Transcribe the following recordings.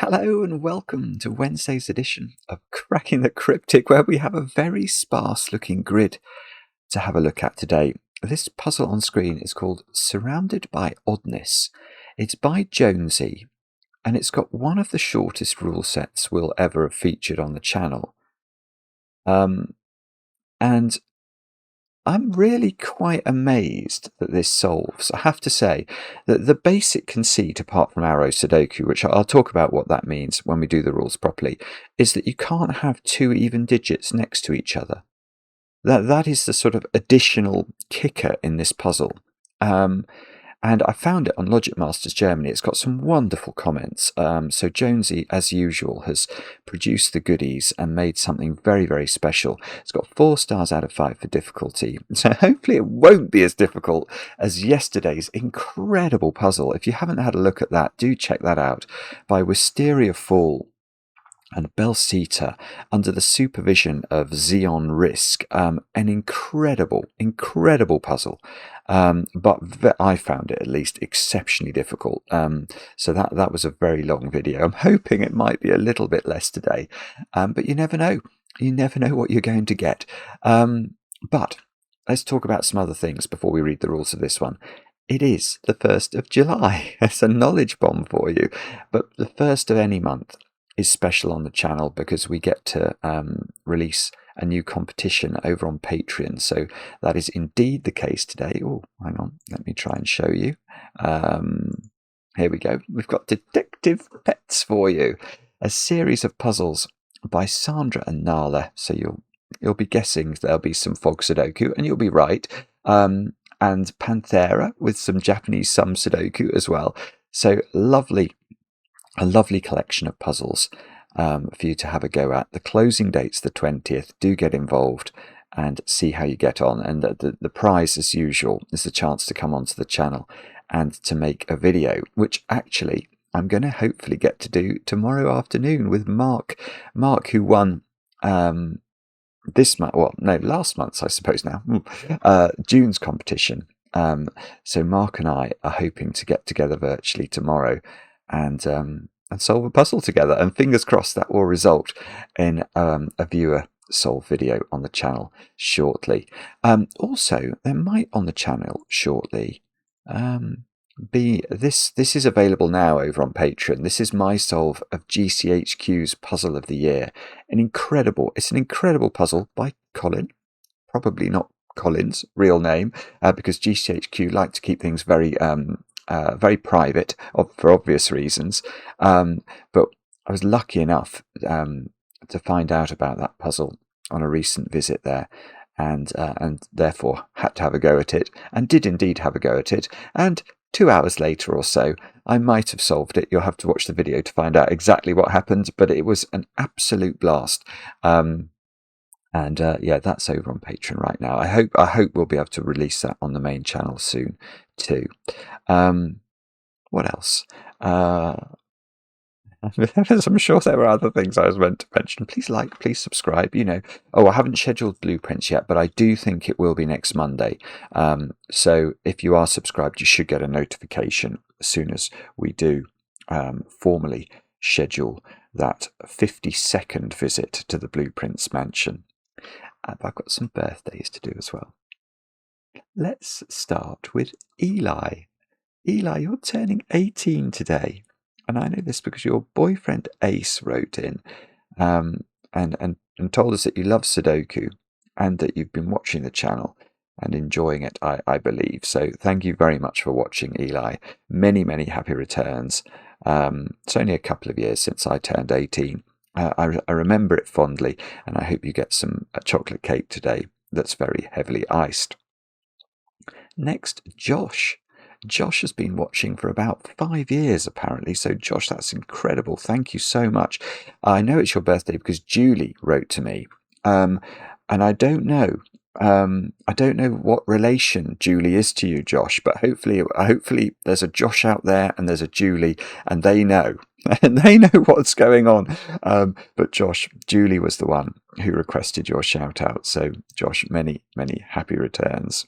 Hello and welcome to Wednesday's edition of Cracking the Cryptic, where we have a very sparse looking grid to have a look at today. This puzzle on screen is called Surrounded by Oddness. It's by Jonesy, and it's got one of the shortest rule sets we'll ever have featured on the channel. And I'm really quite amazed that this solves. I have to say that the basic conceit, apart from arrow Sudoku, which I'll talk about what that means when we do the rules properly, is that you can't have two even digits next to each other. That is the sort of additional kicker in this puzzle. And I found it on Logic Masters Germany. It's got some wonderful comments. So Jonesy, as usual, has produced the goodies and made something very, very special. It's got 4 stars out of 5 for difficulty. So hopefully it won't be as difficult as yesterday's incredible puzzle. If you haven't had a look at that, do check that out, by Wisteria Fall and Belsita, under the supervision of Xeon Risk. An incredible puzzle. But I found it at least exceptionally difficult. So that was a very long video. I'm hoping it might be a little bit less today. But you never know. You never know what you're going to get. But let's talk about some other things before we read the rules of this one. It is the 1st of July. It's a knowledge bomb for you. But the 1st of any month is special on the channel because we get to release a new competition over on Patreon. So that is indeed the case today. Oh, hang on, let me try and show you. Here we go. We've got Detective Pets for you, a series of puzzles by Sandra and Nala. So you'll be guessing there'll be some Fog Sudoku, and you'll be right. And Panthera with some Japanese sum Sudoku as well. So a lovely collection of puzzles for you to have a go at. The closing date's the 20th. Do get involved and see how you get on. And the prize, as usual, is the chance to come onto the channel and to make a video, which actually I'm going to hopefully get to do tomorrow afternoon with Mark. Mark, who won this month, well, no, last month's, I suppose now, June's competition. So Mark and I are hoping to get together virtually tomorrow and solve a puzzle together, and fingers crossed that will result in a viewer solve video on the channel shortly. Also, there might on the channel shortly be this is available now over on Patreon. This is my solve of GCHQ's Puzzle of the Year. It's an incredible puzzle by Colin, probably not Colin's real name, because GCHQ like to keep things very private for obvious reasons. But I was lucky enough to find out about that puzzle on a recent visit there, and therefore had to have a go at it, and did indeed have a go at it. And 2 hours later or so, I might have solved it. You'll have to watch the video to find out exactly what happened, but it was an absolute blast. And yeah, that's over on Patreon right now. I hope we'll be able to release that on the main channel soon too. What else? I'm sure there were other things I was meant to mention. Please like, please subscribe. I haven't scheduled blueprints yet, but I do think it will be next Monday. So if you are subscribed, you should get a notification as soon as we do formally schedule that 50-second visit to the Blueprints mansion. And I've got some birthdays to do as well. Let's start with Eli. Eli, you're turning 18 today. And I know this because your boyfriend Ace wrote in and told us that you love Sudoku and that you've been watching the channel and enjoying it, I believe. So thank you very much for watching, Eli. Many, many happy returns. It's only a couple of years since I turned 18. I remember it fondly, and I hope you get some chocolate cake today that's very heavily iced. Next, Josh. Josh has been watching for about 5 years, apparently. So, Josh, that's incredible. Thank you so much. I know it's your birthday because Julie wrote to me, and I don't know. I don't know what relation Julie is to you, Josh, but hopefully there's a Josh out there and there's a Julie, and they know. And they know what's going on. But Josh, Julie was the one who requested your shout out. So, Josh, many, many happy returns.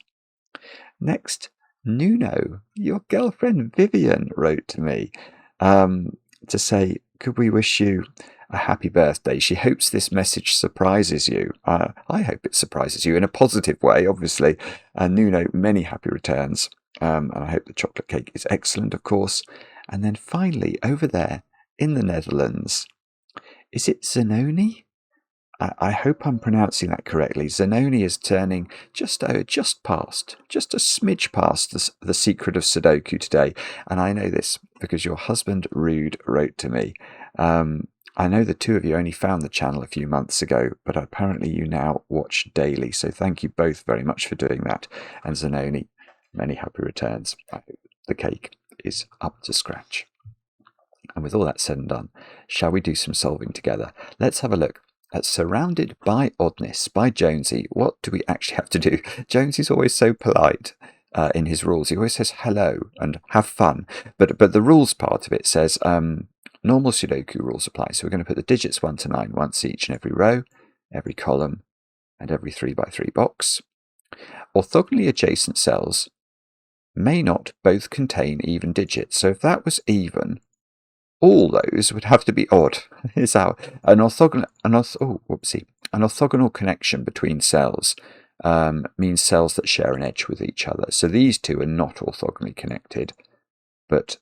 Next, Nuno, your girlfriend Vivian wrote to me to say could we wish you a happy birthday? She hopes this message surprises you. I hope it surprises you in a positive way, obviously. And Nuno, many happy returns. And I hope the chocolate cake is excellent, of course. And then finally, over there in the Netherlands, is it Zanoni? I hope I'm pronouncing that correctly. Zanoni is turning just a smidge past the secret of Sudoku today. And I know this because your husband, Rude, wrote to me. I know the two of you only found the channel a few months ago, but apparently you now watch daily. So thank you both very much for doing that. And Zanoni, many happy returns. I hope the cake is up to scratch. And with all that said and done, shall we do some solving together? Let's have a look at Surrounded by Oddness by Jonesy. What do we actually have to do? Jonesy's always so polite in his rules. He always says hello and have fun. But the rules part of it says normal Sudoku rules apply. So we're going to put the digits 1 to 9 once each in every row, every column, and every 3 by 3 box. Orthogonally adjacent cells may not both contain even digits. So if that was even, all those would have to be odd. Is how an orthogonal connection between cells means cells that share an edge with each other. So these two are not orthogonally connected. But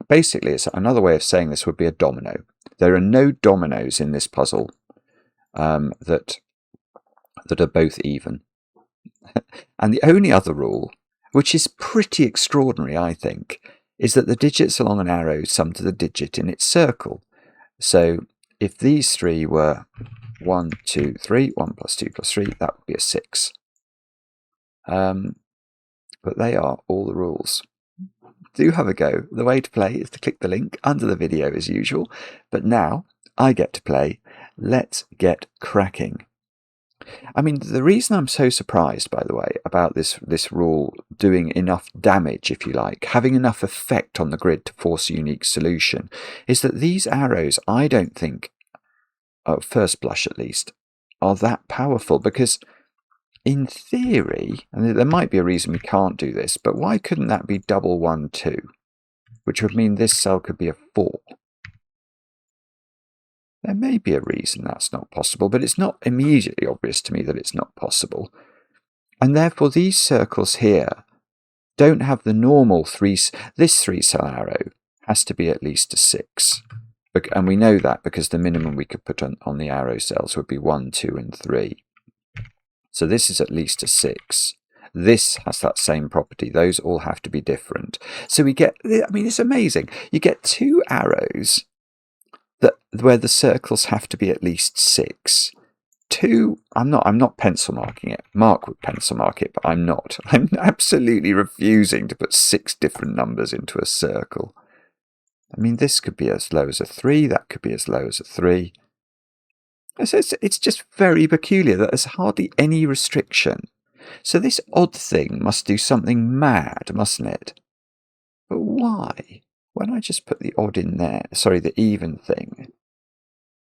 basically, it's another way of saying this would be a domino. There are no dominoes in this puzzle that are both even. And the only other rule, which is pretty extraordinary, I think, is that the digits along an arrow sum to the digit in its circle. So if these three were 1, 2, 3, 1 plus 2 plus 3, that would be a 6. But they are all the rules. Do have a go. The way to play is to click the link under the video as usual. But now I get to play. Let's get cracking. I mean, the reason I'm so surprised, by the way, about this rule doing enough damage, if you like, having enough effect on the grid to force a unique solution, is that these arrows, I don't think, at first blush at least, are that powerful. Because in theory, and there might be a reason we can't do this, but why couldn't that be double 1, 2? Which would mean this cell could be a 4. There may be a reason that's not possible, but it's not immediately obvious to me that it's not possible. And therefore these circles here don't have the normal this 3-cell arrow has to be at least a 6. And we know that because the minimum we could put on the arrow cells would be 1, 2, and 3. So this is at least a 6. This has that same property. Those all have to be different. So we get, I mean, it's amazing. You get 2 arrows where the circles have to be at least 6. 2, I'm not pencil marking it. Mark would pencil mark it, but I'm not. I'm absolutely refusing to put 6 different numbers into a circle. I mean, this could be as low as a 3, that could be as low as a 3. It's just very peculiar that there's hardly any restriction. So this odd thing must do something mad, mustn't it? But why? When I just put the odd in there, sorry, the even thing,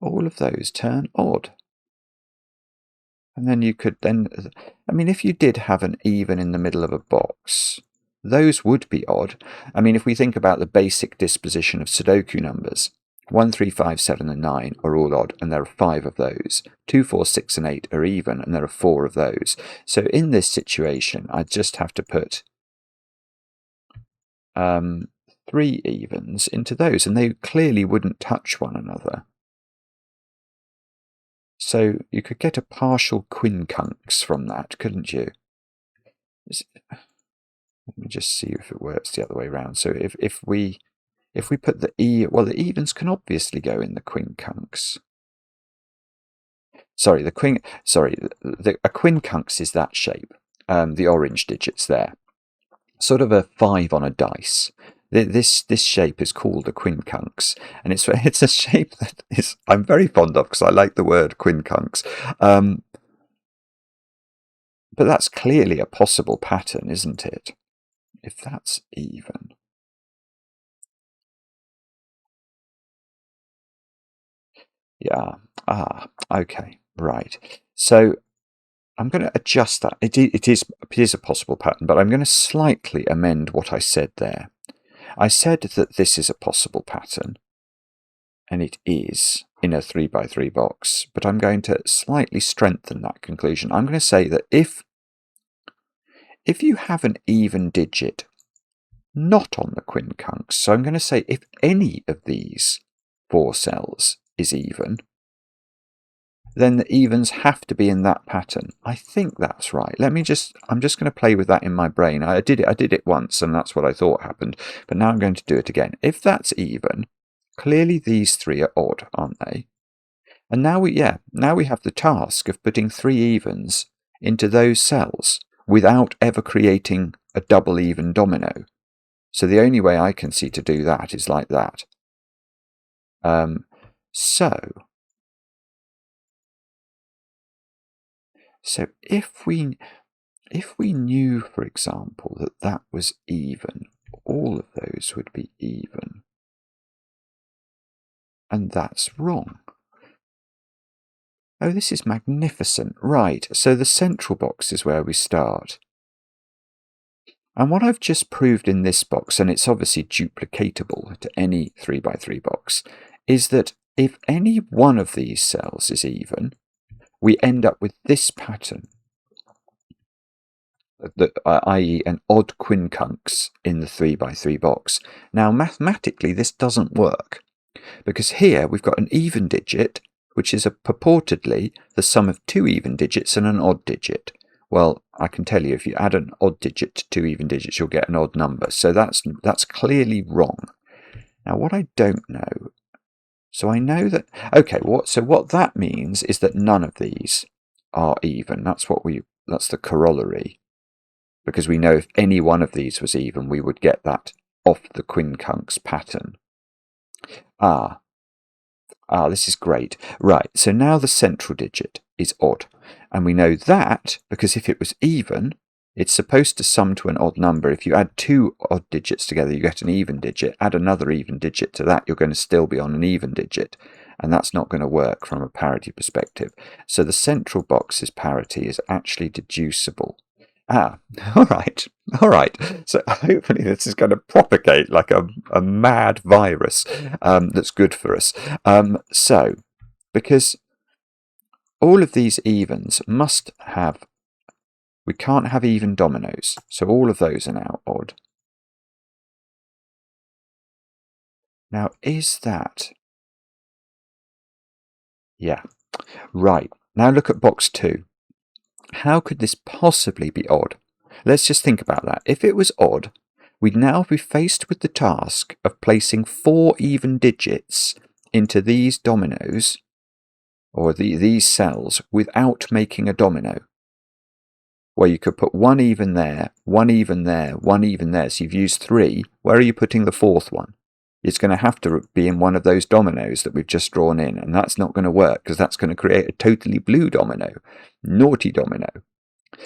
all of those turn odd. And then you could I mean, if you did have an even in the middle of a box, those would be odd. I mean, if we think about the basic disposition of Sudoku numbers, 1, 3, 5, 7, and 9 are all odd, and there are 5 of those. 2, 4, 6, and 8 are even, and there are 4 of those. So in this situation, I just have to put 3 evens into those, and they clearly wouldn't touch one another. So you could get a partial quincunx from that, couldn't you? Let me just see if it works the other way around. So if we put the the evens can obviously go in the quincunx. Sorry, a quincunx is that shape, the orange digits there, sort of a 5 on a dice. This shape is called a quincunx, and it's a shape that I'm very fond of because I like the word quincunx. But that's clearly a possible pattern, isn't it? If that's even. Yeah. Okay. Right. So I'm going to adjust that. It is a possible pattern, but I'm going to slightly amend what I said there. I said that this is a possible pattern, and it is in a 3 by 3 box, but I'm going to slightly strengthen that conclusion. I'm going to say that if you have an even digit not on the quincunx, so I'm going to say if any of these 4 cells is even, then the evens have to be in that pattern. I think that's right. I'm just going to play with that in my brain. I did it once, and that's what I thought happened, but now I'm going to do it again. If that's even, clearly these 3 are odd, aren't they? And now we have the task of putting 3 evens into those cells without ever creating a double even domino. So the only way I can see to do that is like that. So if we knew, for example, that that was even, all of those would be even. And that's wrong. Oh, this is magnificent. Right, so the central box is where we start. And what I've just proved in this box, and it's obviously duplicatable to any 3 by 3 box, is that if any one of these cells is even, we end up with this pattern, i.e. an odd quincunx in the 3 by 3 box. Now, mathematically, this doesn't work, because here we've got an even digit, which is purportedly the sum of 2 even digits and an odd digit. Well, I can tell you, if you add an odd digit to 2 even digits, you'll get an odd number. So that's clearly wrong. Now, what I don't know, so I know that, okay, what that means is that none of these are even. That's the corollary. Because we know if any one of these was even, we would get that off the quincunx pattern. This is great. Right, so now the central digit is odd. And we know that because if it was even, it's supposed to sum to an odd number. If you add 2 odd digits together, you get an even digit. Add another even digit to that, you're going to still be on an even digit. And that's not going to work from a parity perspective. So the central box's parity is actually deducible. All right. So hopefully this is going to propagate like a mad virus that's good for us. So, because all of these evens must have, we can't have even dominoes, so all of those are now odd. Now, is that... Yeah. Right. Now look at box 2. How could this possibly be odd? Let's just think about that. If it was odd, we'd now be faced with the task of placing 4 even digits into these dominoes, or these cells, without making a domino. Well, you could put 1 even there, 1 even there, 1 even there. So you've used 3. Where are you putting the 4th one? It's going to have to be in one of those dominoes that we've just drawn in, and that's not going to work because that's going to create a totally blue domino, naughty domino.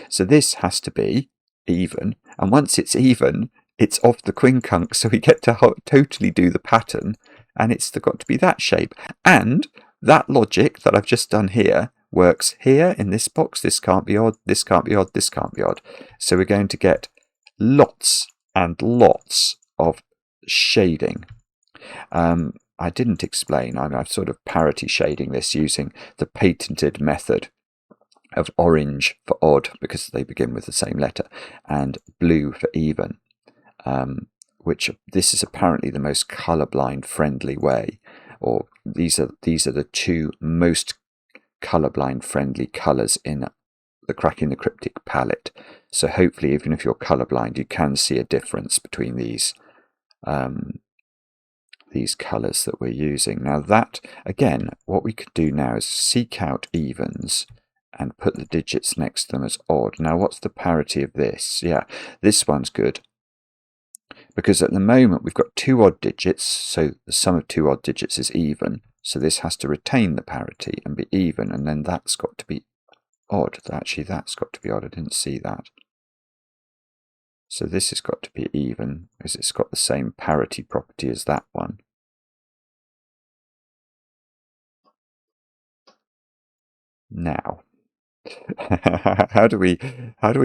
So this has to be even, and once it's even, it's off the quincunx, so we get to totally do the pattern, and it's got to be that shape. And that logic that I've just done here works here in this box. This can't be odd, this can't be odd, this can't be odd. So we're going to get lots and lots of shading. I didn't explain, I'm sort of parity shading this using the patented method of orange for odd because they begin with the same letter, and blue for even, which this is apparently the most colorblind friendly way, or these are the 2 most colorblind friendly colors in the Cracking the Cryptic palette. So hopefully, even if you're colorblind, you can see a difference between these colors that we're using. Now that, again, what we could do now is seek out evens and put the digits next to them as odd. Now what's the parity of this? Yeah, this one's good, because at the moment we've got 2 odd digits, so the sum of 2 odd digits is even, so this has to retain the parity and be even, and then that's got to be odd. Actually, that's got to be odd. I didn't see that. So this has got to be even, because it's got the same parity property as that one. Now, how do we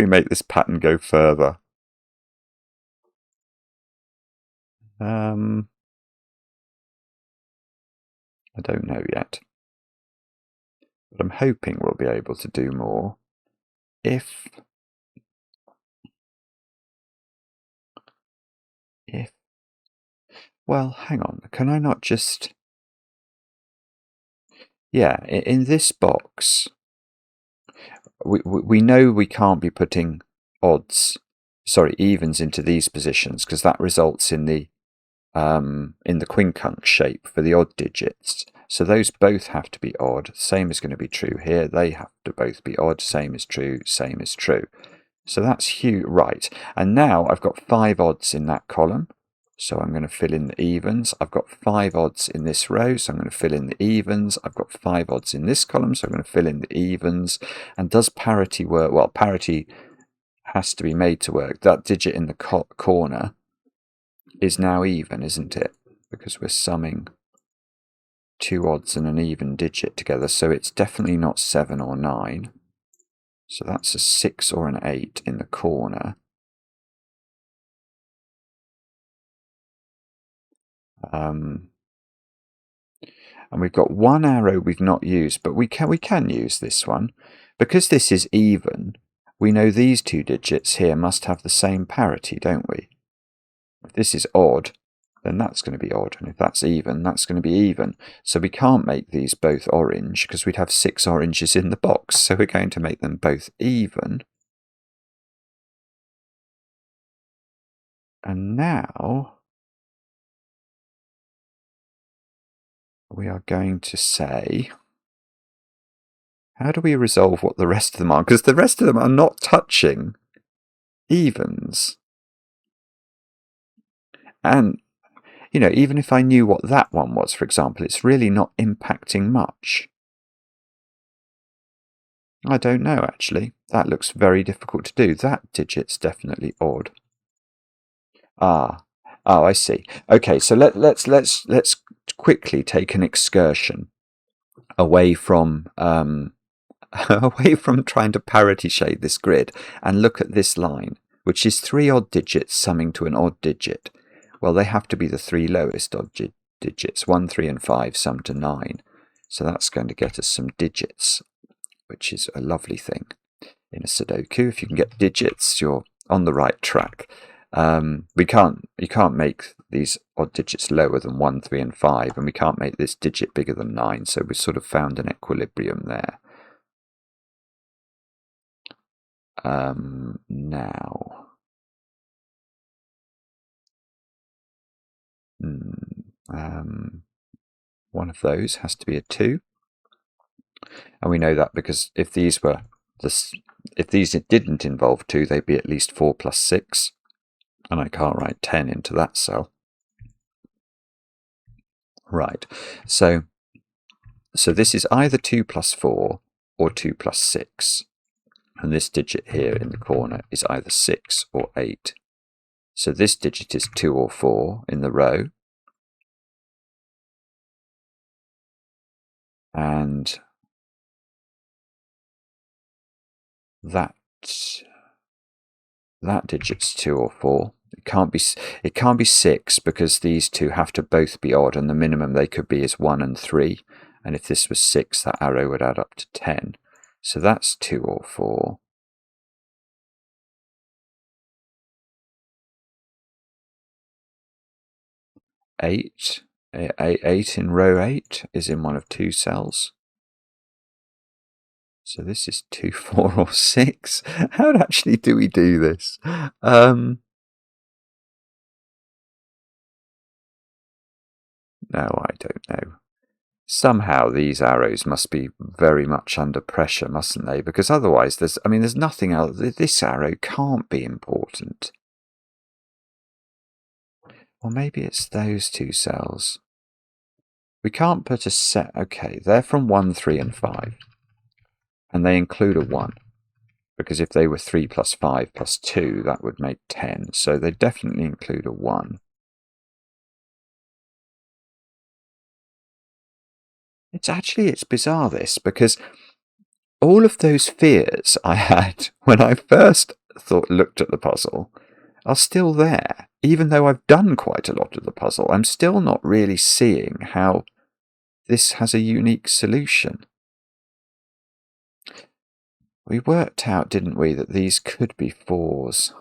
make this pattern go further? I don't know yet. But I'm hoping we'll be able to do more if well, hang on, can I not just... Yeah, in this box, we know we can't be putting evens into these positions, because that results in the quincunx shape for the odd digits. So those both have to be odd. Same is going to be true here. They have to both be odd. Same is true. Same is true. So that's huge, right? And now I've got 5 odds in that column. So I'm going to fill in the evens. I've got 5 odds in this row, so I'm going to fill in the evens. I've got 5 odds in this column, so I'm going to fill in the evens. And does parity work? Well, parity has to be made to work. That digit in the corner is now even, isn't it? Because we're summing 2 odds and an even digit together, so it's definitely not 7 or 9. So that's a 6 or an 8 in the corner. And we've got one arrow we've not used, but we can use this one. Because this is even, we know these 2 digits here must have the same parity, don't we? If this is odd, then that's going to be odd, and if that's even, that's going to be even. So we can't make these both orange, because we'd have 6 oranges in the box, so we're going to make them both even. And now we are going to say, how do we resolve what the rest of them are? Because the rest of them are not touching evens. And, you know, even if I knew what that one was, for example, it's really not impacting much. I don't know, actually. That looks very difficult to do. That digit's definitely odd. Oh, I see. Okay, so let's quickly take an excursion away from away from trying to parity shade this grid and look at this line, which is 3 odd digits summing to an odd digit. Well, they have to be the 3 lowest odd digits, 1, 3, and 5 sum to 9. So that's going to get us some digits, which is a lovely thing in a Sudoku. If you can get digits, you're on the right track. You can't make these odd digits lower than 1, 3, and 5, and we can't make this digit bigger than 9, so we've sort of found an equilibrium there. Now, one of those has to be a 2, and we know that because if these didn't involve 2, they'd be at least 4 plus 6, and I can't write 10 into that cell. Right, so this is either 2 plus 4 or 2 plus 6. And this digit here in the corner is either 6 or 8. So this digit is 2 or 4 in the row. And that digit's 2 or 4. It can't be 6, because these 2 have to both be odd, and the minimum they could be is 1 and 3. And if this was 6, that arrow would add up to 10. So that's 2 or 4. Eight in row 8 is in one of 2 cells. So this is 2, 4, or 6. How actually do we do this? No, I don't know. Somehow these arrows must be very much under pressure, mustn't they? Because otherwise there's nothing else. This arrow can't be important. Or maybe it's those 2 cells. We can't put a set. Okay, they're from 1, 3, and 5. And they include a 1. Because if they were 3 plus 5 plus 2, that would make 10. So they definitely include a 1. It's bizarre, this, because all of those fears I had when I first looked at the puzzle are still there. Even though I've done quite a lot of the puzzle, I'm still not really seeing how this has a unique solution. We worked out, didn't we, that these could be 4s.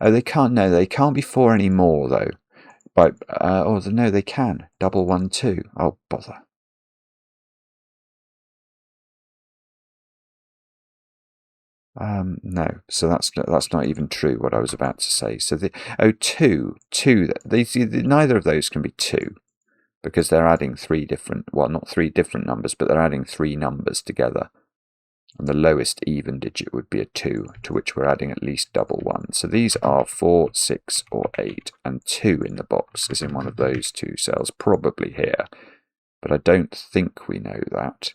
Oh, they can't. No, they can't be 4 anymore, though. But oh no, they can. 1 1 2. Oh bother. No, so that's not even true. What I was about to say. So the 2. Neither of those can be 2 because they're adding 3 different. Well, not 3 different numbers, but they're adding 3 numbers together. And the lowest even digit would be a 2, to which we're adding at least 1 1. So these are 4, 6, or 8, and 2 in the box is in one of those 2 cells, probably here. But I don't think we know that.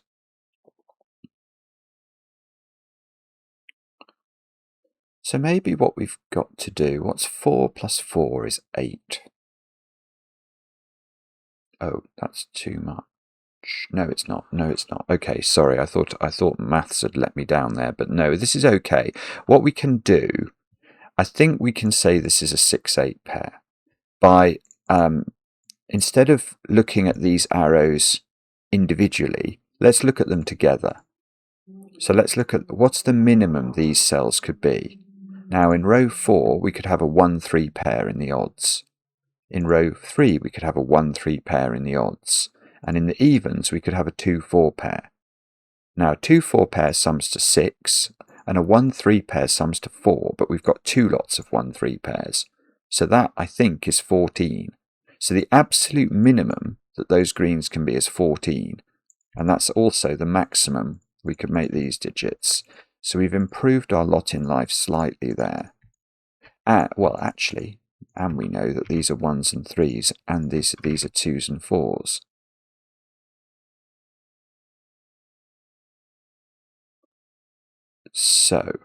So maybe what we've got to do, what's 4 plus 4 is 8. Oh, that's too much. No, it's not. No, it's not. Okay, sorry. I thought maths had let me down there, but no, this is okay. What we can do, I think we can say this is a 6-8 pair by instead of looking at these arrows individually, let's look at them together. So let's look at what's the minimum these cells could be. Now in row 4 we could have a 1-3 pair in the odds. In row 3 we could have a 1-3 pair in the odds. And in the evens, we could have a 2-4 pair. Now, a 2-4 pair sums to 6, and a 1-3 pair sums to 4, but we've got 2 lots of 1-3 pairs. So that, I think, is 14. So the absolute minimum that those greens can be is 14, and that's also the maximum we could make these digits. So we've improved our lot in life slightly there. Well, actually, and we know that these are 1s and 3s, and these are 2s and 4s. So,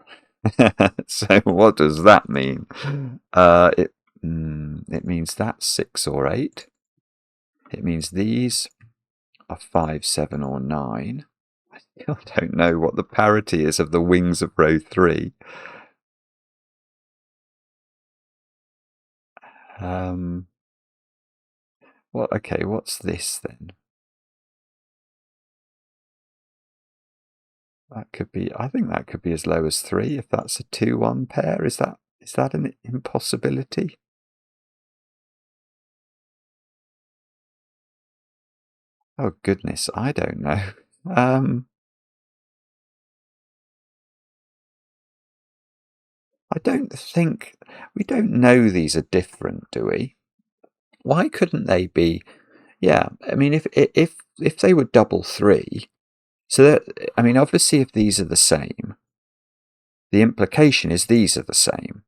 so what does that mean? It means that's 6 or 8. It means these are 5, 7, or 9. I still don't know what the parity is of the wings of row 3. Well, okay, what's this then? That could be, I think that could be as low as 3 if that's a 2-1 pair. Is that an impossibility? Oh goodness, I don't know. I don't think, we don't know these are different, do we? Why couldn't they be? Yeah, I mean, if they were 3, so that, I mean, obviously, if these are the same, the implication is these are the same.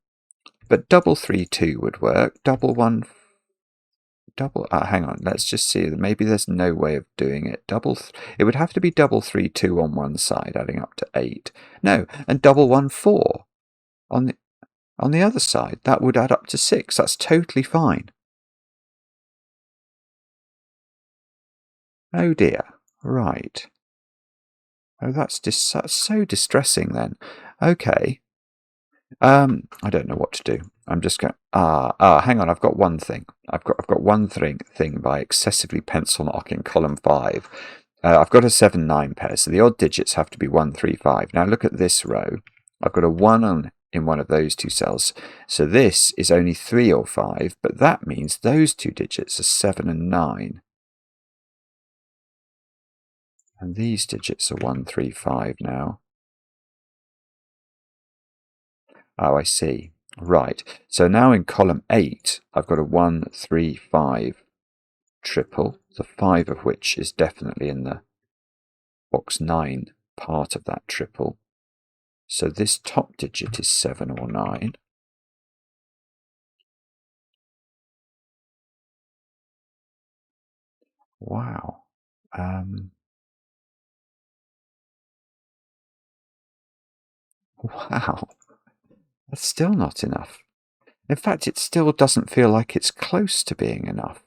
But 3, 2 would work. 1, 1. Hang on, let's just see. Maybe there's no way of doing it. It would have to be 3, 2 on one side, adding up to 8. No, and 1, 4 on the other side. That would add up to 6. That's totally fine. Oh dear. Right. Oh, that's so distressing then. Okay. I don't know what to do. I'm just going. Hang on. I've got one thing. I've got one thing by excessively pencil mark in column 5. I've got a 7, 9 pair, so the odd digits have to be 1, 3, 5. Now look at this row. I've got a 1 in one of those 2 cells, so this is only 3 or 5, but that means those 2 digits are 7 and 9. And these digits are 1, 3, 5 now. Oh, I see. Right. So now in column 8, I've got a 1, 3, 5 triple, the 5 of which is definitely in the box 9 part of that triple. So this top digit is 7 or 9. Wow. Wow. That's still not enough. In fact, it still doesn't feel like it's close to being enough.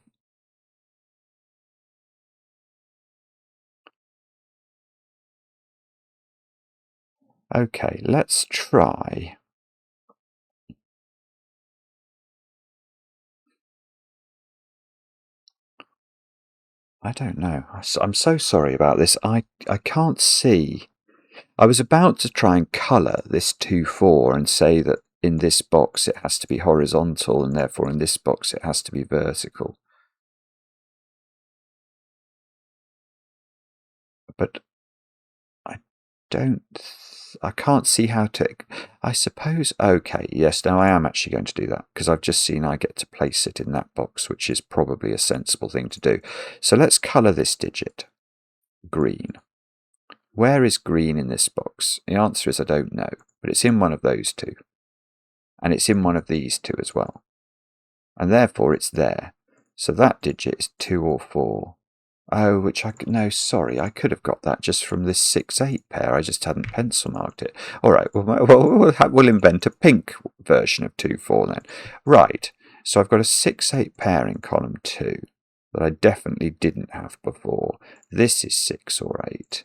Okay, let's try. I don't know. I'm so sorry about this. I can't see. I was about to try and colour this 2, 4 and say that in this box it has to be horizontal and therefore in this box it has to be vertical. But I can't see how to. I suppose, okay, yes, now I am actually going to do that because I've just seen I get to place it in that box, which is probably a sensible thing to do. So let's colour this digit green. Where is green in this box? The answer is I don't know, but it's in one of those two. And it's in one of these two as well. And therefore it's there. So that digit is 2 or 4. Oh, which no, sorry, I could have got that just from this 6, 8 pair. I just hadn't pencil marked it. All right, we'll invent a pink version of 2, 4 then. Right, so I've got a 6, 8 pair in column 2 that I definitely didn't have before. This is 6 or 8.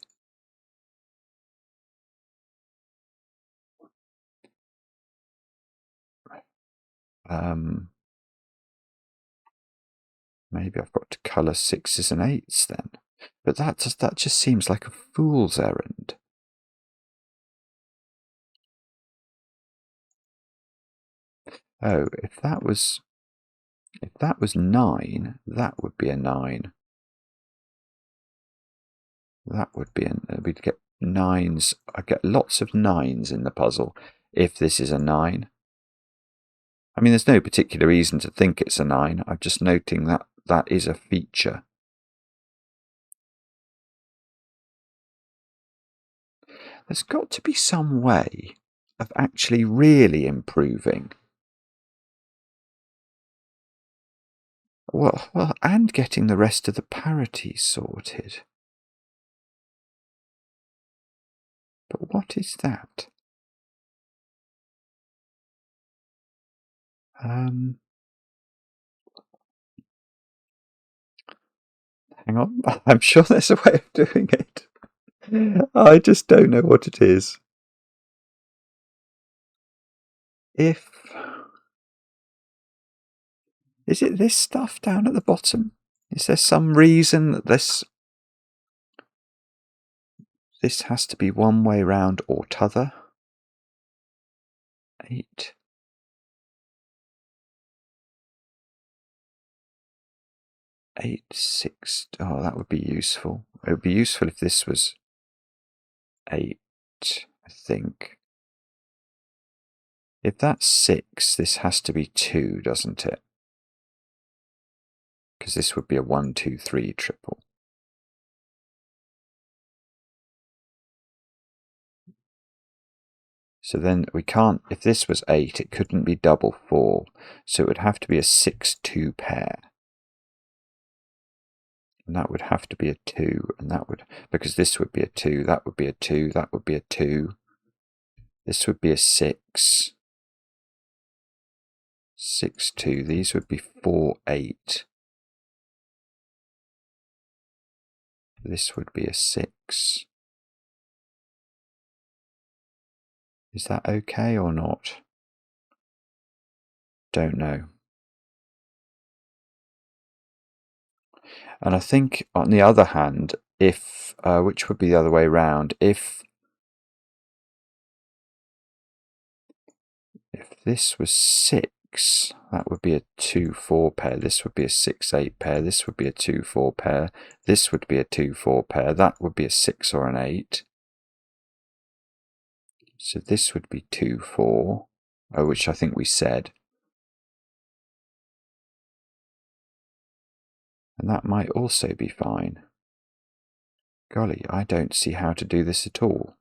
Maybe I've got to colour 6s and 8s then. But that just seems like a fool's errand. Oh, if that was 9, that would be a 9. That would be we'd get 9s. I get lots of 9s in the puzzle if this is a 9. I mean, there's no particular reason to think it's a 9. I'm just noting that that is a feature. There's got to be some way of actually really improving. Well, and getting the rest of the parity sorted. But what is that? Hang on, I'm sure there's a way of doing it. I just don't know what it is. Is it this stuff down at the bottom? Is there some reason that this has to be one way round or t'other? 8. 8, 6. Oh, that would be useful. It would be useful if this was 8, I think. If that's 6, this has to be 2, doesn't it? Because this would be a 1, 2, 3 triple. So then we can't, if this was 8, it couldn't be double 4. So it would have to be a 6, 2 pair. And that would have to be a 2, and that would, because this would be a 2, that would be a 2, that would be a 2. This would be a 6. 6, 2. These would be 4, 8. This would be a 6. Is that okay or not? Don't know. And I think, on the other hand, if, which would be the other way round, if this was 6, that would be a 2, 4 pair. This would be a 6, 8 pair. This would be a 2, 4 pair. This would be a 2, 4 pair. That would be a 6 or an 8. So this would be 2, 4, which I think we said. And that might also be fine. Golly, I don't see how to do this at all.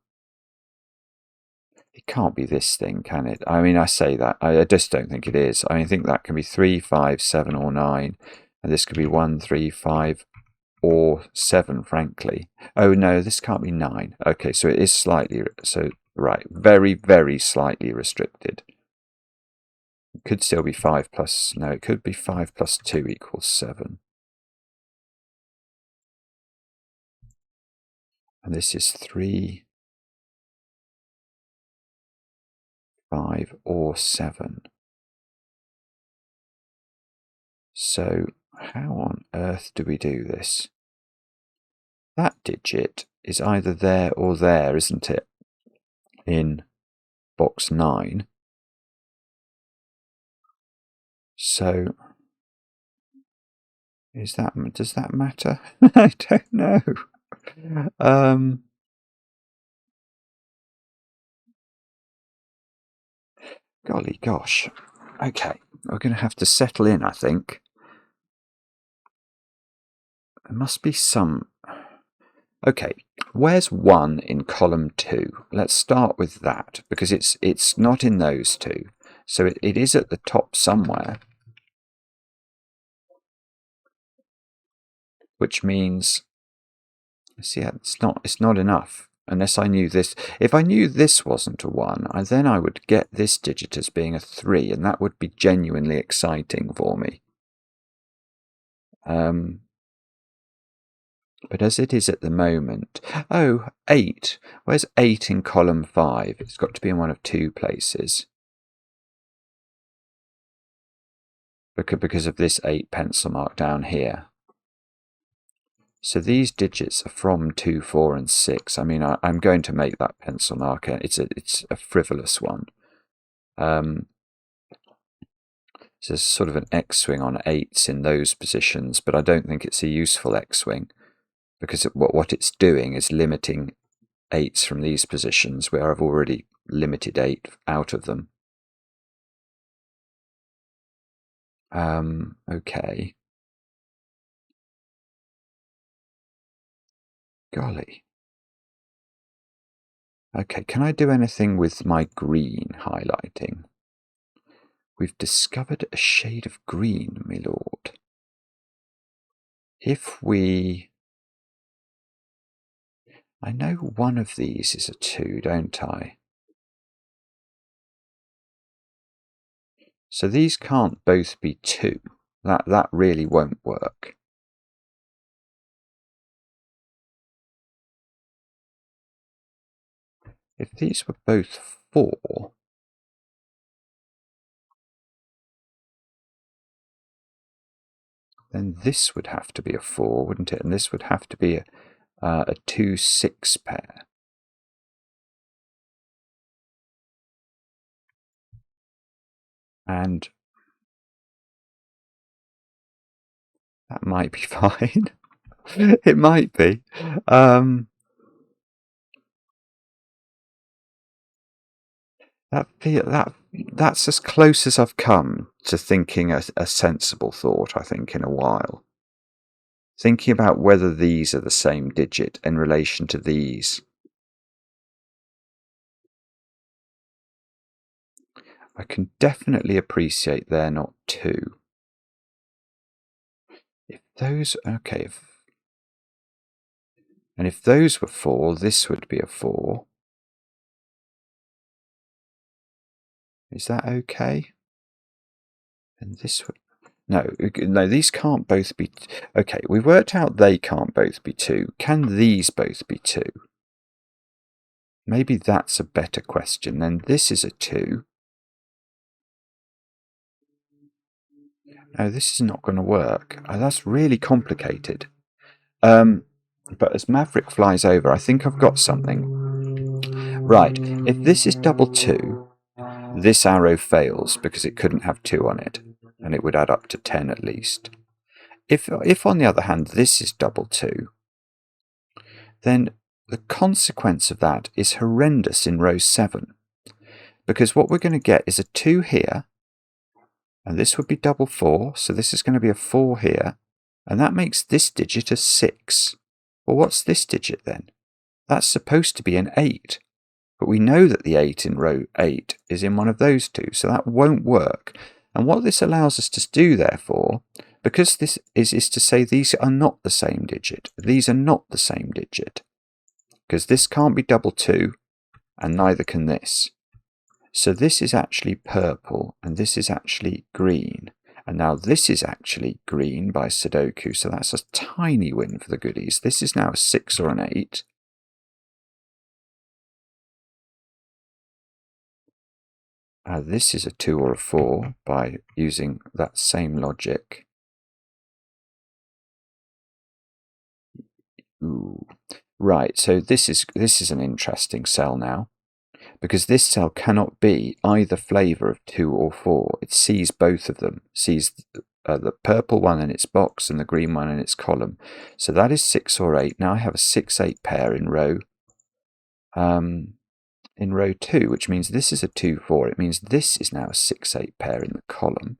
It can't be this thing, can it? I mean, I say that. I just don't think it is. I mean, I think that can be 3, 5, 7, or 9. And this could be 1, 3, 5, or 7, frankly. Oh, no, this can't be 9. Okay, so it is slightly... So, right, very, very slightly restricted. It could still be 5 plus... No, it could be 5 plus 2 equals 7. And this is 3, 5, or 7. So how on earth do we do this? that digit is either there or there, isn't it, in box 9. So does that matter? I don't know. Golly gosh. Okay, we're going to have to settle in, I think. There must be some... Okay, where's 1 in column 2? Let's start with that, because it's not in those two. So it is at the top somewhere. Which means... See, it's not enough. Unless I knew this. If I knew this wasn't a 1, then I would get this digit as being a 3, and that would be genuinely exciting for me. But as it is at the moment... Oh, 8. Where's 8 in column 5? It's got to be in one of 2 places. Because of this 8 pencil mark down here. So these digits are from 2, 4, and 6. I mean, I'm going to make that pencil marker. It's a frivolous one. So there's sort of an X-swing on 8s in those positions, but I don't think it's a useful X-swing, because what it's doing is limiting 8s from these positions where I've already limited 8 out of them. Okay. Golly. Okay, can I do anything with my green highlighting? We've discovered a shade of green, my lord. If we... I know one of these is a 2, don't I? So these can't both be 2. That really won't work. If these were both 4, then this would have to be a 4, wouldn't it? And this would have to be a 2, 6 pair. And that might be fine. It might be. That's as close as I've come to thinking a sensible thought, I think, in a while. Thinking about whether these are the same digit in relation to these. I can definitely appreciate they're not 2. If those... Okay. And if those were 4, this would be a 4. Is that okay? And this would... No, these can't both be... Okay, we worked out they can't both be 2. Can these both be 2? Maybe that's a better question. Then this is a 2. No, this is not going to work. That's really complicated. But as Maverick flies over, I think I've got something. Right, if this is double 2, this arrow fails because it couldn't have 2 on it, and it would add up to 10 at least. If on the other hand, this is double 2, then the consequence of that is horrendous in row 7. Because what we're going to get is a 2 here, and this would be double 4, so this is going to be a 4 here, and that makes this digit a 6. Well, what's this digit then? That's supposed to be an 8. But we know that the 8 in row 8 is in one of those two, so that won't work. And what this allows us to do, therefore, because this is to say these are not the same digit. These are not the same digit. Because this can't be double 2, and neither can this. So this is actually purple, and this is actually green. And now this is actually green by Sudoku, so that's a tiny win for the goodies. This is now a 6 or an 8. This is a 2 or a 4 by using that same logic. Ooh. Right, so this is an interesting cell now, because this cell cannot be either flavour of 2 or 4. It sees both of them, sees the purple one in its box and the green one in its column. So that is 6 or 8. Now I have a 6-8 pair in row 2, which means this is a 2-4. It means this is now a 6-8 pair in the column,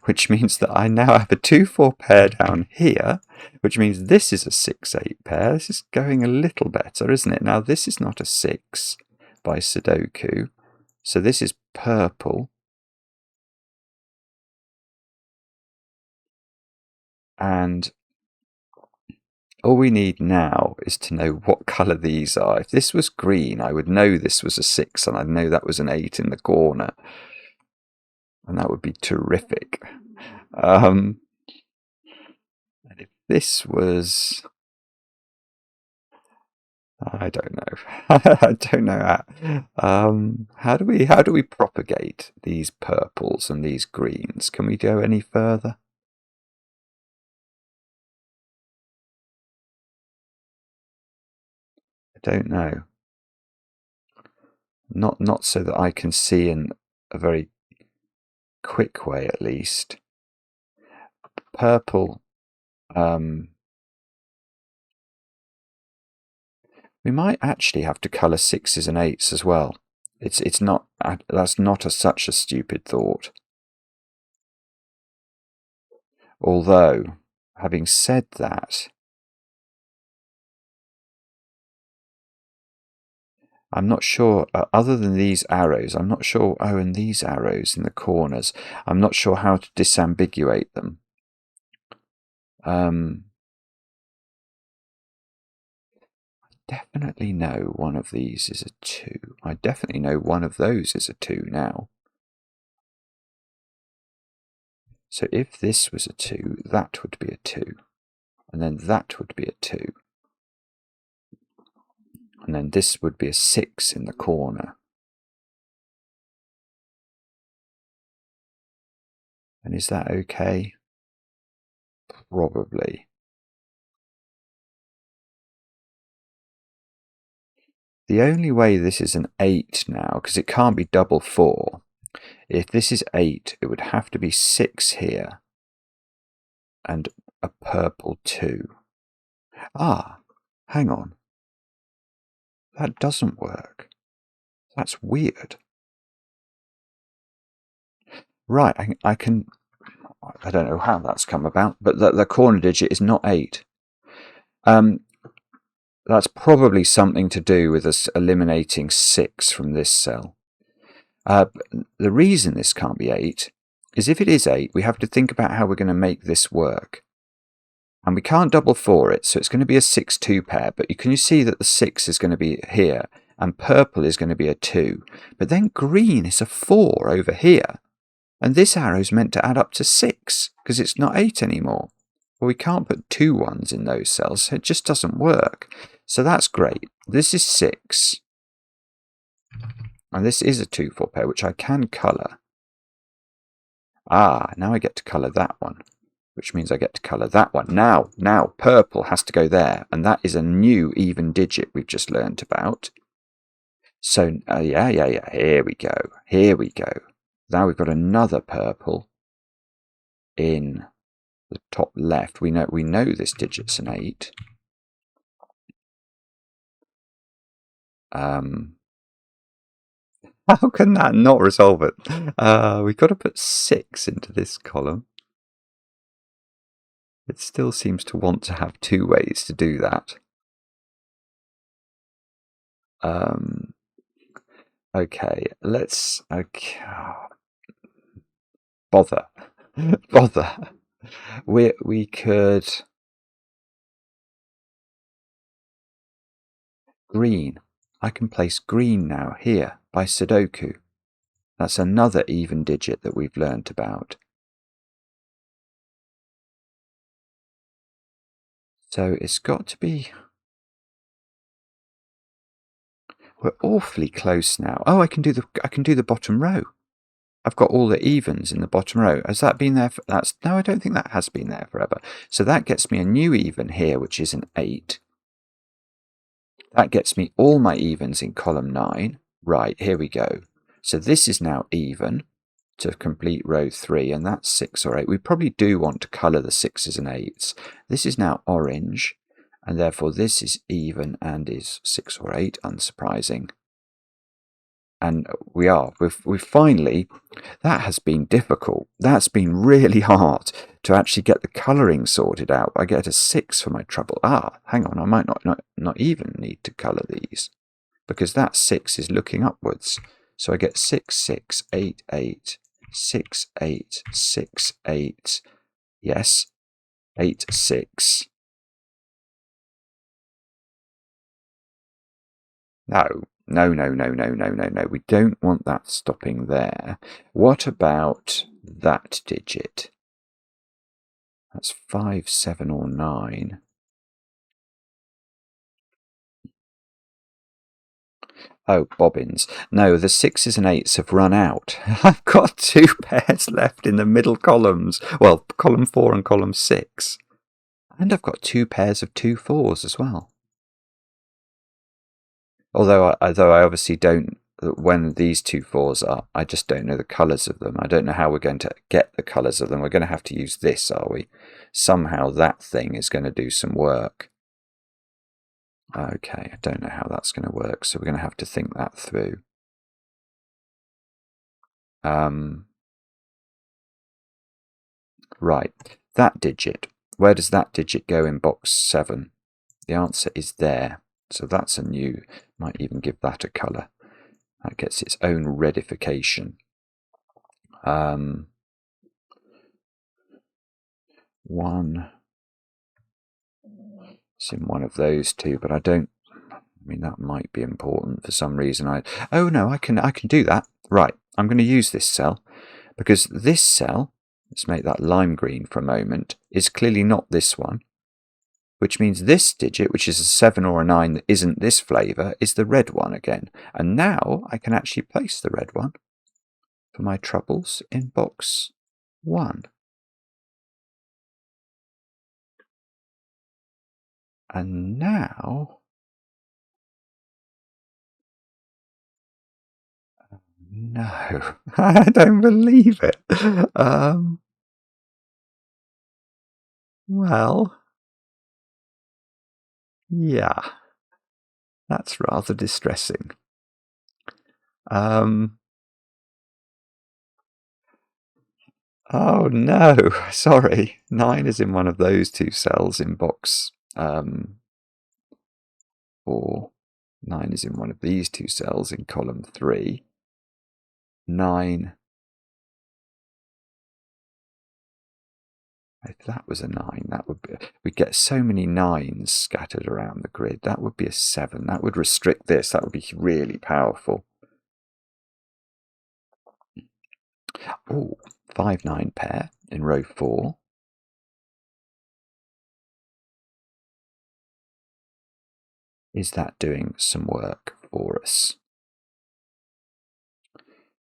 which means that I now have a 2-4 pair down here, which means this is a 6-8 pair. This is going a little better, isn't it? Now this is not a 6 by Sudoku, so this is purple. And all we need now is to know what colour these are. If this was green, I would know this was a 6, and I'd know that was an 8 in the corner. And that would be terrific. And if this was... I don't know. I don't know how do we propagate these purples and these greens? Can we go any further? I don't know. Not so that I can see in a very quick way, at least. Purple. We might actually have to colour 6s and 8s as well. It's not. That's not such a stupid thought. Although, having said that, I'm not sure, other than these arrows, I'm not sure, and these arrows in the corners, I'm not sure how to disambiguate them. I definitely know one of these is a 2. I definitely know one of those is a 2 now. So if this was a 2, that would be a 2. And then that would be a 2. And then this would be a 6 in the corner. And is that okay? Probably. The only way this is an 8 now, because it can't be double 4, if this is 8, it would have to be 6 here and a purple 2. Ah, hang on. That doesn't work. That's weird. Right, I don't know how that's come about, but the corner digit is not 8. That's probably something to do with us eliminating 6 from this cell. The reason this can't be 8 is if it is 8, we have to think about how we're going to make this work. And we can't double 4 it, so it's going to be a 6-2 pair, but can you see that the 6 is going to be here, and purple is going to be a 2. But then green is a 4 over here, and this arrow is meant to add up to 6, because it's not 8 anymore. Well, we can't put 2 1s in those cells, so it just doesn't work. So that's great. This is 6, and this is a 2-4 pair, which I can colour. Ah, now I get to colour that one, which means I get to colour that one. Now purple has to go there, and that is a new even digit we've just learnt about. So, yeah, here we go. Now we've got another purple in the top left. We know this digit's an 8. How can that not resolve it? We've got to put 6 into this column. It still seems to want to have 2 ways to do that. Okay, let's... Okay. Bother. We could... Green. I can place green now here by Sudoku. That's another even digit that we've learnt about. So it's got to be... We're awfully close now. Oh, I can do the bottom row. I've got all the evens in the bottom row. Has that been there? No, I don't think that has been there forever. So that gets me a new even here, which is an 8. That gets me all my evens in column 9. Right, here we go. So this is now even to complete row 3, and that's 6 or 8. We probably do want to colour the 6s and 8s. This is now orange, and therefore this is even and is 6 or 8, unsurprising. And we've finally, that has been difficult. That's been really hard to actually get the colouring sorted out. I get a 6 for my trouble. Hang on, I might not even need to colour these, because that 6 is looking upwards. So I get 6, 6, 8, 8, 6, 8, 6, 8, yes, 8, 6. No. We don't want that stopping there. What about that digit? That's 5, 7, or 9. Oh, bobbins. No, the 6s and 8s have run out. I've got 2 pairs left in the middle columns. Well, column 4 and column 6. And I've got 2 pairs of 2 4s as well. Although I obviously don't, when these 2 4s are, I just don't know the colours of them. I don't know how we're going to get the colours of them. We're going to have to use this, are we? Somehow that thing is going to do some work. Okay, I don't know how that's going to work, so we're going to have to think that through. Right, that digit. Where does that digit go in box 7? The answer is there. So that's a new, might even give that a colour. That gets its own redification. 1. It's in one of those 2, but I mean, that might be important for some reason. Oh no, I can do that. Right, I'm going to use this cell, because this cell, let's make that lime green for a moment, is clearly not this one. Which means this digit, which is a 7 or a 9 that isn't this flavour, is the red one again. And now I can actually place the red one for my troubles in box 1. And now, no, I don't believe it. Well, yeah, that's rather distressing. Oh no, sorry. 9 is in one of those 2 cells in box 4. 9 is in one of these 2 cells in column 3. 9. If that was a 9, that would be. We'd get so many 9s scattered around the grid. That would be a 7. That would restrict this. That would be really powerful. Oh, 5, 9 pair in row 4. Is that doing some work for us?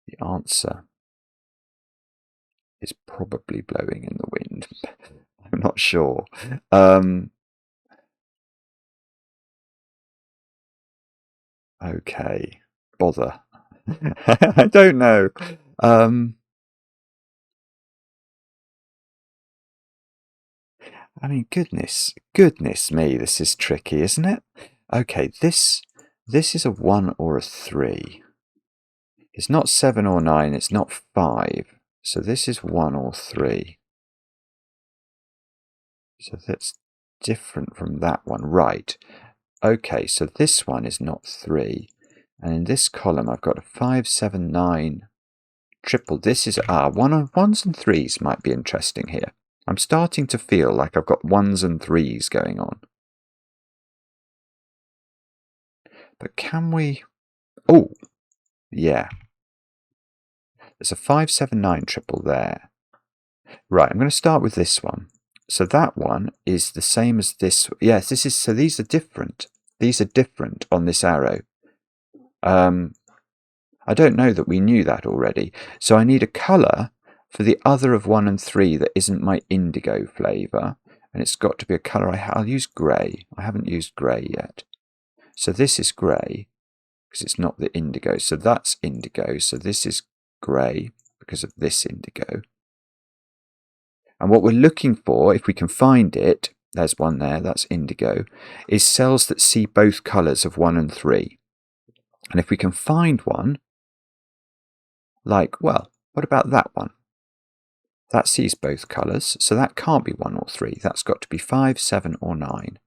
The answer is probably blowing in the wind. I'm not sure. Okay, bother. I don't know. I mean, goodness me, this is tricky, isn't it? Okay, this is a 1 or a 3. It's not 7 or 9, it's not 5. So this is 1 or 3. So that's different from that one. Right. Okay, so this one is not 3. And in this column, I've got a 5, 7, 9 triple. This is 1s and 3s might be interesting here. I'm starting to feel like I've got 1s and 3s going on. But can we... Oh, yeah. There's a 5, 7, 9 triple there. Right, I'm going to start with this one. So that one is the same as this. Yes, this is. So these are different. These are different on this arrow. I don't know that we knew that already. So I need a colour for the other of 1 and 3 that isn't my indigo flavour. And it's got to be a colour. I'll use grey. I haven't used grey yet. So this is grey because it's not the indigo. So that's indigo. So this is grey because of this indigo. And what we're looking for, if we can find it, there's one there, that's indigo, is cells that see both colours of 1 and 3. And if we can find one, like, well, what about that one? That sees both colours, so that can't be 1 or 3. That's got to be 5, 7 or 9.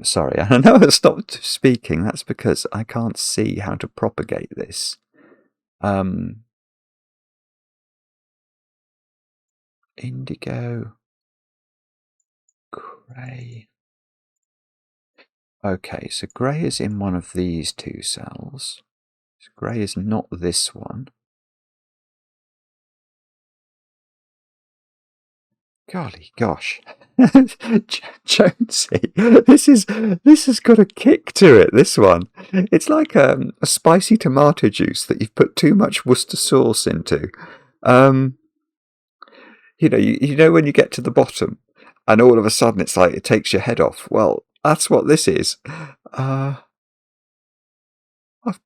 Sorry, I know I stopped speaking. That's because I can't see how to propagate this. Indigo, grey. Okay, so grey is in one of these two cells. So grey is not this one. Golly gosh. Jonesy, this has got a kick to it, this one. It's like a spicy tomato juice that you've put too much Worcester sauce into. You know when you get to the bottom and all of a sudden it's like it takes your head off. Well, that's what this is. I've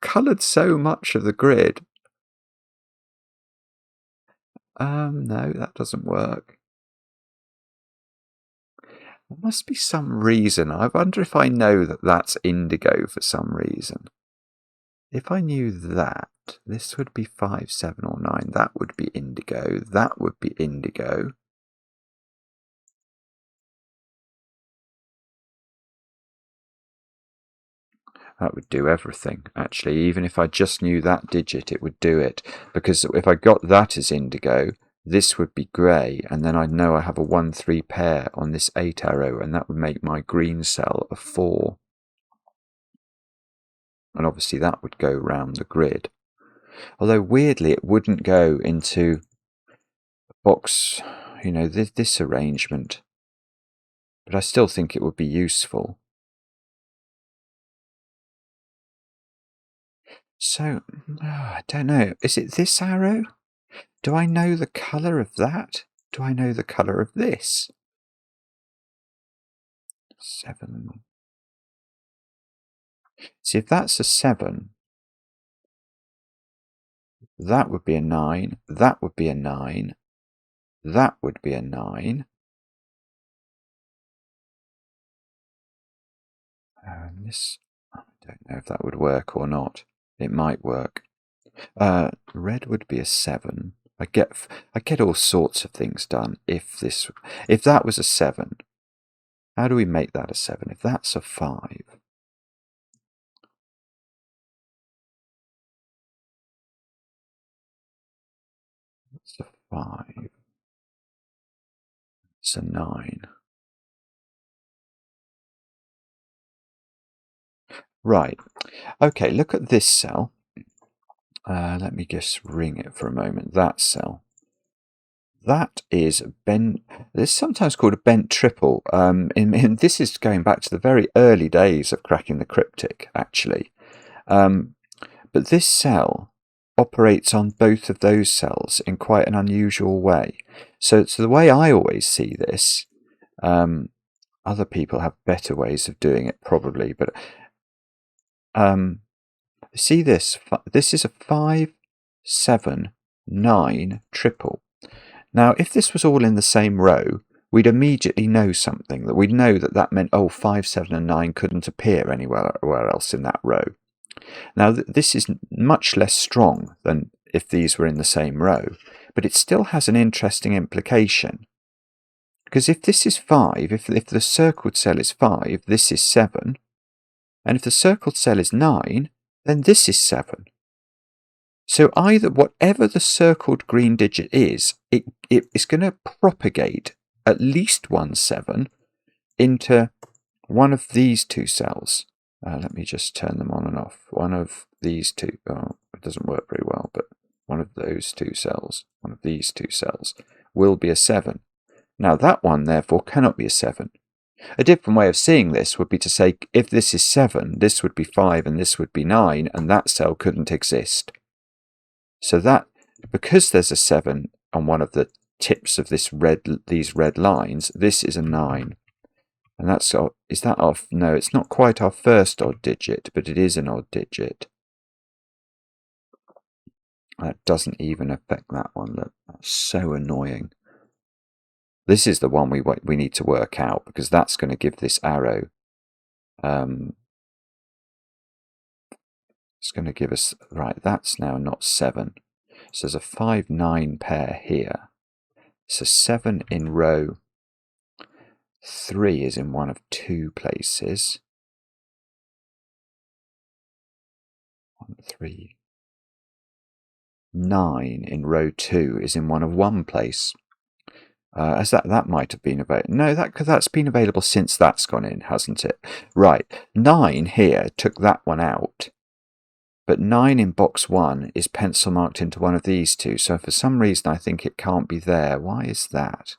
coloured so much of the grid. No, that doesn't work. There must be some reason. I wonder if I know that that's indigo for some reason. If I knew that, this would be 5, 7 or 9. That would be indigo. That would be indigo. That would do everything, actually. Even if I just knew that digit, it would do it. Because if I got that as indigo, this would be grey, and then I'd know I have a 1-3 pair on this 8 arrow, and that would make my green cell a 4. And obviously that would go round the grid. Although weirdly it wouldn't go into a box, this arrangement. But I still think it would be useful. So, I don't know. Is it this arrow? Do I know the colour of that? Do I know the colour of this? 7. See, if that's a 7, that would be a 9, that would be a 9, that would be a 9. And this, I don't know if that would work or not. It might work. Red would be a 7. I get all sorts of things done if that was a 7. How do we make that a 7? If that's a 5. It's a 5. It's a 9. Right. Okay, look at this cell. Let me just ring it for a moment. That cell. That is bent. It's sometimes called a bent triple. This is going back to the very early days of cracking the cryptic, actually. But this cell operates on both of those cells in quite an unusual way. So the way I always see this, other people have better ways of doing it probably, but see this? This is a 5, 7, 9 triple. Now, if this was all in the same row, we'd immediately know something. That we'd know that meant, 5, 7 and 9 couldn't appear anywhere else in that row. Now, this is much less strong than if these were in the same row, but it still has an interesting implication. Because if this is 5, if the circled cell is 5, this is 7. And if the circled cell is 9, then this is 7. So either whatever the circled green digit is, it's going to propagate at least one 7 into one of these two cells. Let me just turn them on and off. One of these two, it doesn't work very well, but one of those two cells, one of these two cells, will be a 7. Now that one, therefore, cannot be a 7. A different way of seeing this would be to say, if this is 7, this would be 5 and this would be 9, and that cell couldn't exist. So that, because there's a 7 on one of the tips of these red lines, this is a 9. And that's our, is that our, no, it's not quite our first odd digit, but it is an odd digit. That doesn't even affect that one. Look, that's so annoying. This is the one we need to work out, because that's going to give this arrow. It's going to give us, right, that's now not 7. So there's a 5, 9 pair here. So 7 in row 3 is in one of 2 places. 1, 3. 9 in row 2 is in one of 1 place. As that might have been available. No, that's been available since that's gone in, hasn't it? Right, 9 here took that one out. But 9 in box 1 is pencil marked into one of these 2. So for some reason I think it can't be there. Why is that?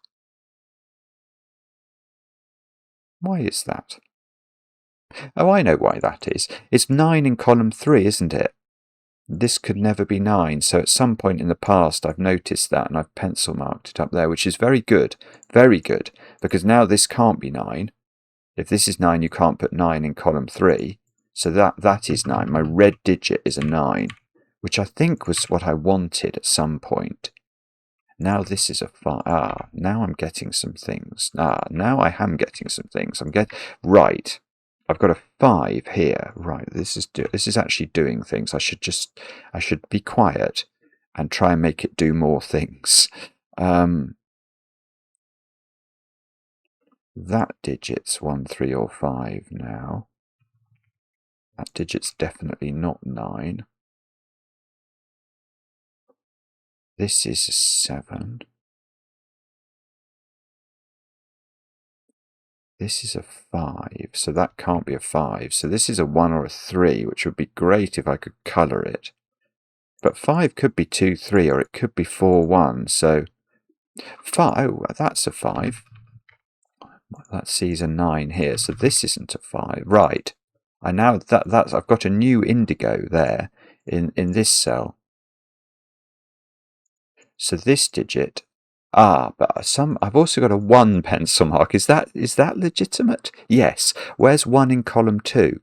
Why is that? Oh, I know why that is. It's 9 in column 3, isn't it? This could never be 9, so at some point in the past I've noticed that and I've pencil marked it up there, which is very good, because now this can't be 9. If this is 9, you can't put 9 in column 3, so that is 9. My red digit is a 9, which I think was what I wanted at some point. Now this is a 5. Now I'm getting some things. Now I am getting some things. Right. I've got a 5 here. Right, this is actually doing things. I should be quiet and try and make it do more things. That digit's 1, 3, or 5 now. That digit's definitely not 9. This is a 7. This is a 5, so that can't be a 5. So this is a 1 or a 3, which would be great if I could colour it. But 5 could be 2, 3, or it could be 4, 1. So 5, oh, that's a 5. That sees a 9 here, so this isn't a 5. Right. I now I've got a new indigo there in this cell. So this digit. But I've also got a 1 pencil mark. Is that legitimate? Yes. Where's 1 in column 2?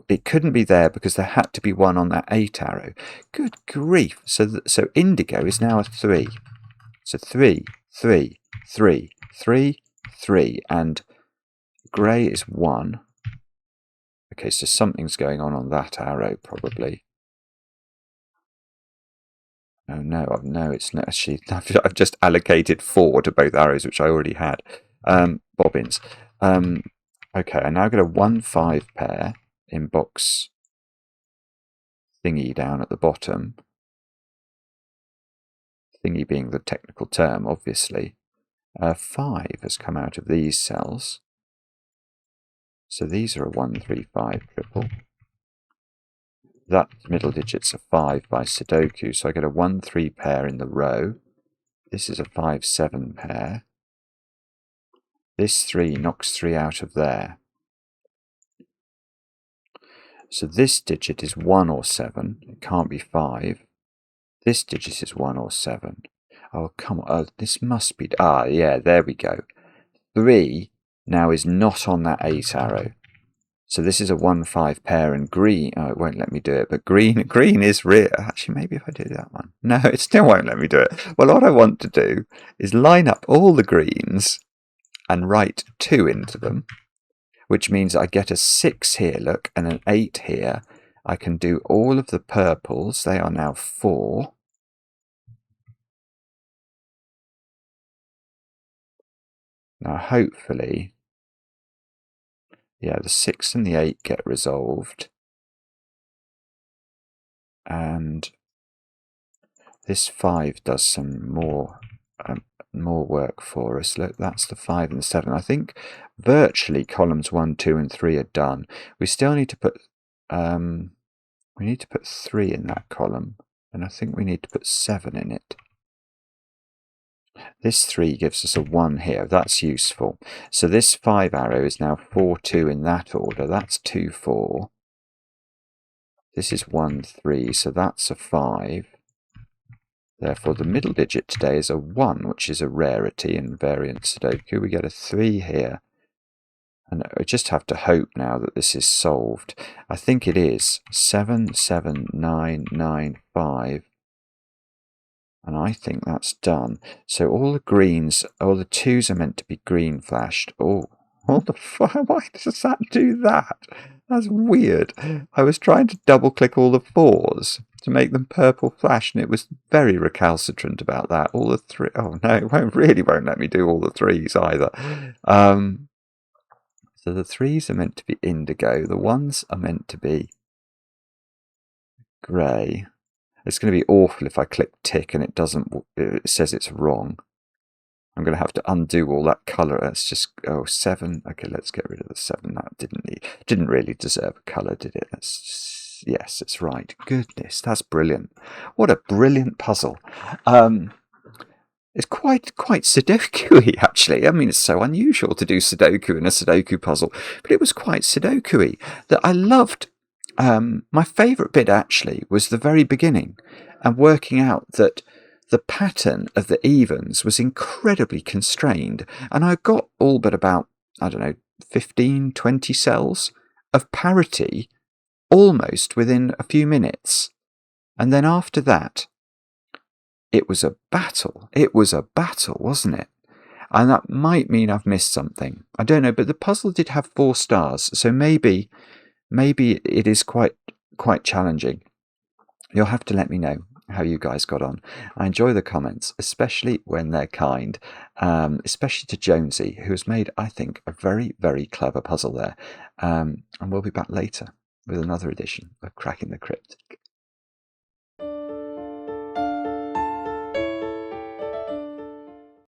It couldn't be there because there had to be 1 on that 8 arrow. Good grief. So indigo is now a 3. So 3, 3, 3, 3, 3, and grey is 1. Okay, so something's going on that arrow probably. Oh no, it's not actually. I've just allocated 4 to both arrows, which I already had. Bobbins. Okay, I now get a 1, 5 pair in box thingy down at the bottom. Thingy being the technical term, obviously. 5 has come out of these cells. So these are a 1, 3, 5 triple. That middle digit's a 5 by Sudoku, so I get a 1, 3 pair in the row. This is a 5, 7 pair. This 3 knocks 3 out of there. So this digit is 1 or 7. It can't be 5. This digit is 1 or 7. Oh, come on. Oh, this must be... yeah, there we go. 3 now is not on that 8 arrow. So this is a 1, 5 pair, and green. Oh, it won't let me do it. But green is real. Actually, maybe if I do that one. No, it still won't let me do it. Well, what I want to do is line up all the greens and write 2 into them, which means I get a 6 here, look, and an 8 here. I can do all of the purples. They are now 4. Now, hopefully... yeah, the 6 and the 8 get resolved. And this 5 does some more work for us. Look, that's the 5 and the 7. I think virtually columns 1, 2, and 3 are done. We still need to put 3 in that column, and I think we need to put 7 in it. This 3 gives us a 1 here. That's useful. So this 5 arrow is now 4, 2 in that order. That's 2, 4. This is 1, 3, so that's a 5. Therefore, the middle digit today is a 1, which is a rarity in variant Sudoku. We get a 3 here. And I just have to hope now that this is solved. I think it is 7, 7, 9, 9, 5. And I think that's done. So all the greens, all the 2s are meant to be green flashed. Oh, what the fuck? Why does that do that? That's weird. I was trying to double click all the 4s to make them purple flash, and it was very recalcitrant about that. All the 3. Oh no, it really won't let me do all the 3s either. So the 3s are meant to be indigo. The 1s are meant to be grey. It's going to be awful if I click tick and it says it's wrong. I'm going to have to undo all that colour. It's just, 7. Okay, let's get rid of the 7. That didn't really deserve a colour, did it? Yes, it's right. Goodness, that's brilliant. What a brilliant puzzle. It's quite Sudoku-y, actually. I mean, it's so unusual to do Sudoku in a Sudoku puzzle, but it was quite Sudoku-y that I loved. My favourite bit, actually, was the very beginning and working out that the pattern of the evens was incredibly constrained. And I got all but about, 15, 20 cells of parity almost within a few minutes. And then after that, it was a battle. It was a battle, wasn't it? And that might mean I've missed something. I don't know, but the puzzle did have 4 stars, so maybe it is quite challenging. You'll have to let me know how you guys got on. I enjoy the comments, especially when they're kind, especially to Jonesy, who has made, I think, a very, very clever puzzle there. And we'll be back later with another edition of Cracking the Crypt.